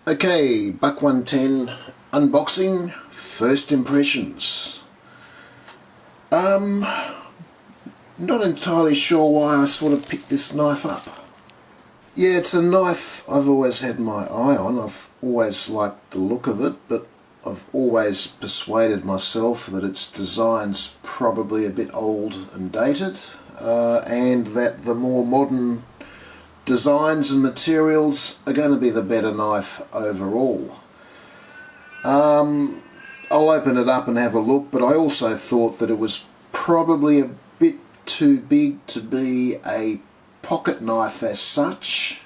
Okay, Buck 110 unboxing, first impressions. Not entirely sure why I sort of picked this knife up. Yeah, it's a knife I've always had my eye on. I've always liked the look of it, but I've always persuaded myself that its design's probably a bit old and dated, and that the more modern designs and materials are going to be the better knife overall. I'll open it up and have a look, but I also thought that it was probably a bit too big to be a pocket knife as such,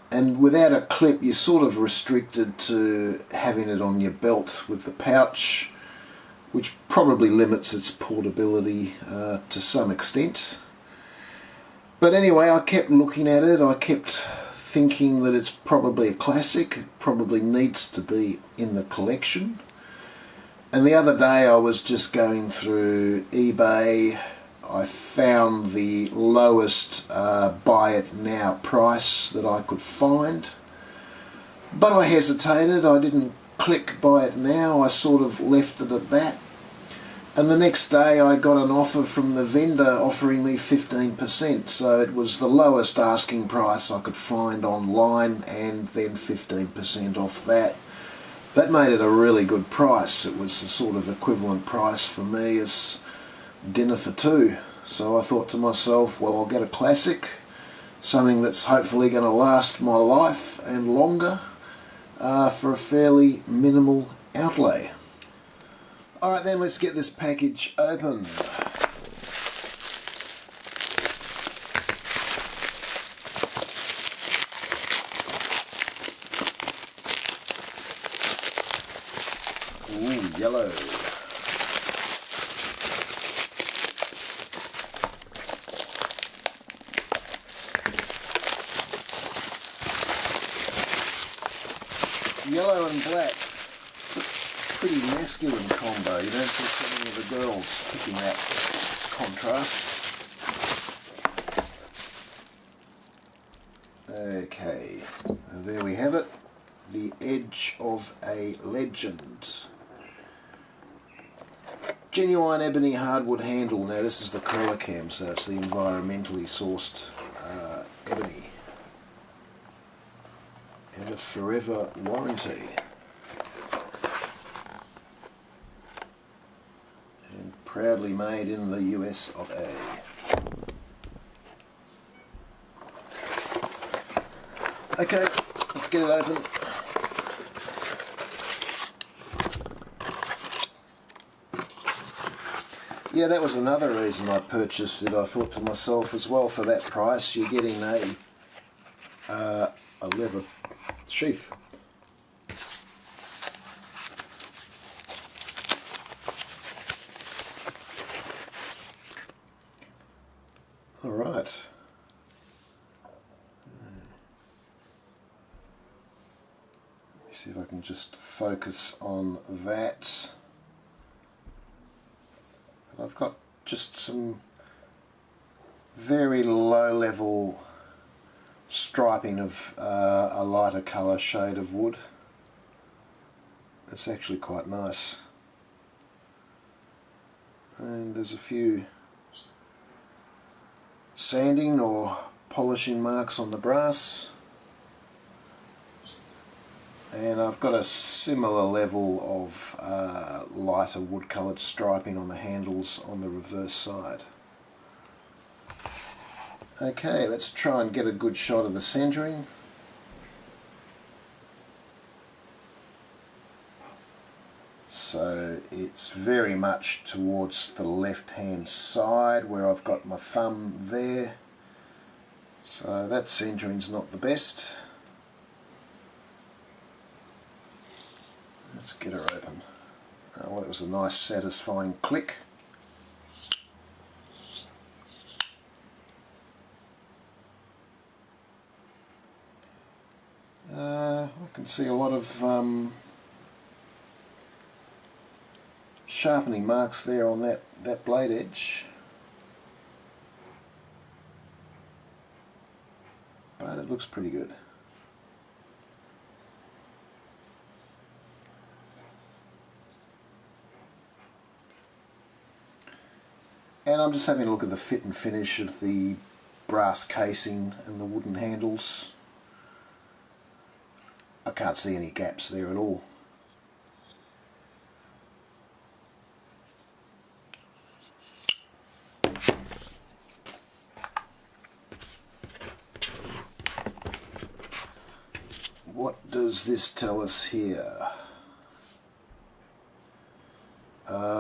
and without a clip you're sort of restricted to having it on your belt with the pouch, which probably limits its portability to some extent. But anyway, I kept looking at it, I kept thinking that it's probably a classic, it probably needs to be in the collection. And the other day I was just going through eBay. I found the lowest buy it now price that I could find, but I hesitated. I didn't click buy it now, I sort of left it at that. And the next day I got an offer from the vendor offering me 15%, so it was the lowest asking price I could find online and then 15% off that. That made it a really good price. It was the sort of equivalent price for me as dinner for two. So I thought to myself, well, I'll get a classic, something that's hopefully going to last my life and longer, for a fairly minimal outlay. Alright then, let's get this package open. Ooh, yellow. Yellow and black. Pretty masculine combo. You don't see so many of the girls picking that contrast. Okay, there we have it. The Edge of a Legend. Genuine ebony hardwood handle. Now this is the Colicam, so it's the environmentally sourced ebony. And a forever warranty. And proudly made in the US of A. Okay, let's get it open. Yeah, that was another reason I purchased it. I thought to myself as well, for that price you're getting a leather sheath. Alright. Let me see if I can just focus on that. I've got just some very low level striping of a lighter colour shade of wood. It's actually quite nice. And there's a few sanding or polishing marks on the brass. And I've got a similar level of lighter wood coloured striping on the handles on the reverse side. Okay, let's try and get a good shot of the centering. So it's very much towards the left hand side where I've got my thumb there. So that centering's not the best. Let's get her open. Oh, well, that was a nice satisfying click. I can see a lot of sharpening marks there on that blade edge. but it looks pretty good. And I'm just having a look at the fit and finish of the brass casing and the wooden handles. I can't see any gaps there at all. What does this tell us here?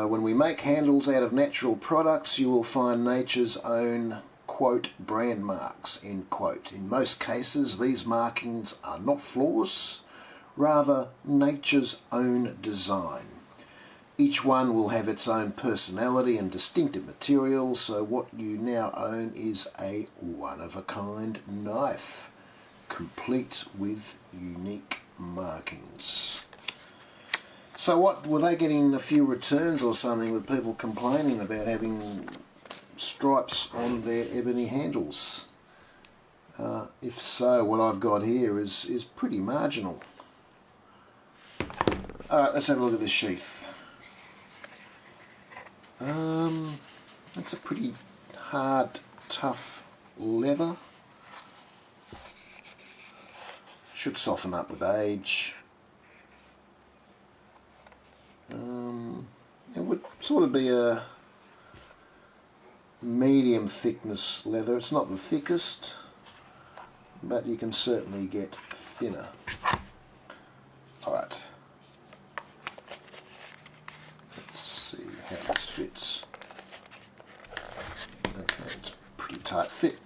When we make handles out of natural products, you will find nature's own, quote, brand marks, end quote. In most cases, these markings are not flaws, rather nature's own design. Each one will have its own personality and distinctive material, so what you now own is a one-of-a-kind knife, complete with unique markings. So what, were they getting a few returns or something with people complaining about having stripes on their ebony handles? If so, what I've got here is pretty marginal. Alright, let's have a look at this sheath. That's a pretty hard, tough leather. Should soften up with age. It would sort of be a medium thickness leather. It's not the thickest, but you can certainly get thinner. Alright. Let's see how this fits. Okay, it's a pretty tight fit.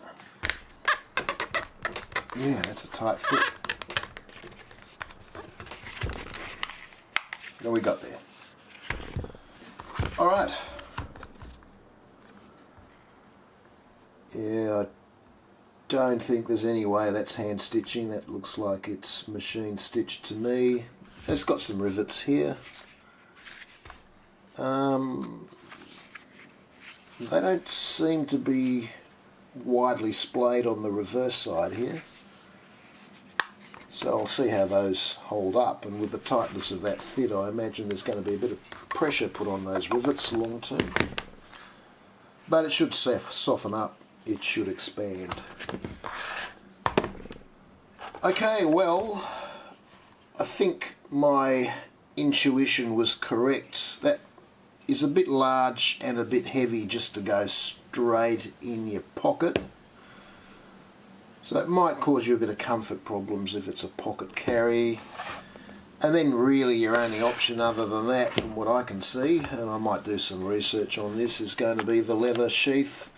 Yeah, that's a tight fit. What we got there? Alright. Yeah, I don't think there's any way that's hand stitching. That looks like it's machine stitched to me. It's got some rivets here. They don't seem to be widely splayed on the reverse side here. So I'll see how those hold up, and with the tightness of that fit I imagine there's going to be a bit of pressure put on those rivets long term. But it should soften up, it should expand. Okay, well, I think my intuition was correct. That is a bit large and a bit heavy just to go straight in your pocket. So it might cause you a bit of comfort problems if it's a pocket carry. And then really your only option other than that, from what I can see, and I might do some research on this, is going to be the leather sheath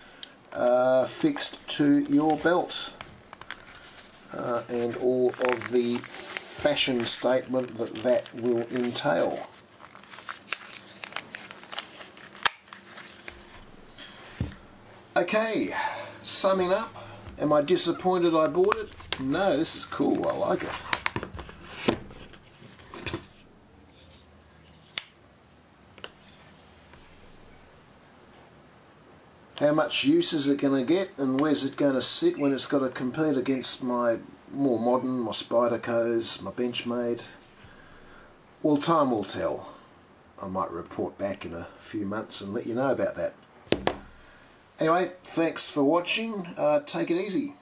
fixed to your belt. And all of the fashion statement that will entail. Okay, summing up. Am I disappointed I bought it? No, this is cool, I like it. How much use is it going to get, and where's it going to sit when it's got to compete against my more modern, my Spydercos, my Benchmade? Well, time will tell. I might report back in a few months and let you know about that. Anyway, thanks for watching. Take it easy.